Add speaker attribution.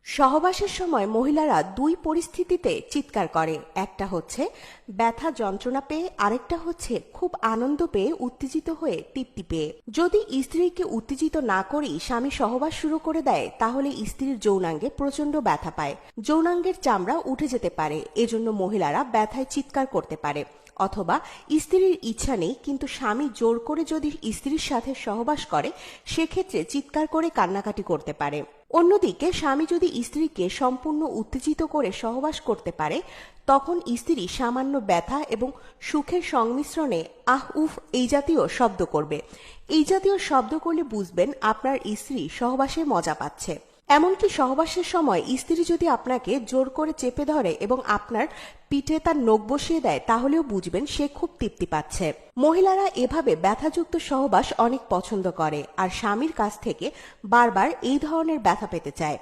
Speaker 1: সহবাসের সময় মহিলারা দুই পরিস্থিতিতে চিৎকার করে। একটা হচ্ছে ব্যথা যন্ত্রণা পেয়ে, আরেকটা হচ্ছে খুব আনন্দ পেয়ে, উত্তেজিত হয়ে, তৃপ্তি পেয়ে। যদি স্ত্রীকে উত্তেজিত না করেই স্বামী সহবাস শুরু করে দেয়, তাহলে স্ত্রীর যৌনাঙ্গে প্রচন্ড ব্যথা পায়, যৌনাঙ্গের চামড়া উঠে যেতে পারে। এজন্য মহিলারা ব্যথায় চিৎকার করতে পারে। অথবা স্ত্রীর ইচ্ছা নেই কিন্তু স্বামী জোর করে যদি স্ত্রীর সাথে সহবাস করে, সেক্ষেত্রে চিৎকার করে কান্নাকাটি করতে পারে। অন্যদিকে স্বামী যদি স্ত্রীকে সম্পূর্ণ উত্তেজিত করে সহবাস করতে পারে, তখন স্ত্রী সামান্য ব্যথা এবং সুখের সংমিশ্রণে আহ উফ এই জাতীয় শব্দ করবে। এই জাতীয় শব্দ করলে বুঝবেন আপনার স্ত্রী সহবাসে মজা পাচ্ছে। এমনকি সহবাসের সময় স্ত্রী যদি আপনাকে জোর করে চেপে ধরে এবং আপনার পিঠে তার নখ বসিয়ে দেয়, তাহলেও বুঝবেন সে খুব তৃপ্তি পাচ্ছে। মহিলারা এভাবে ব্যথাযুক্ত সহবাস অনেক পছন্দ করে আর স্বামীর কাছ থেকে বারবার এই ধরনের ব্যথা পেতে চায়।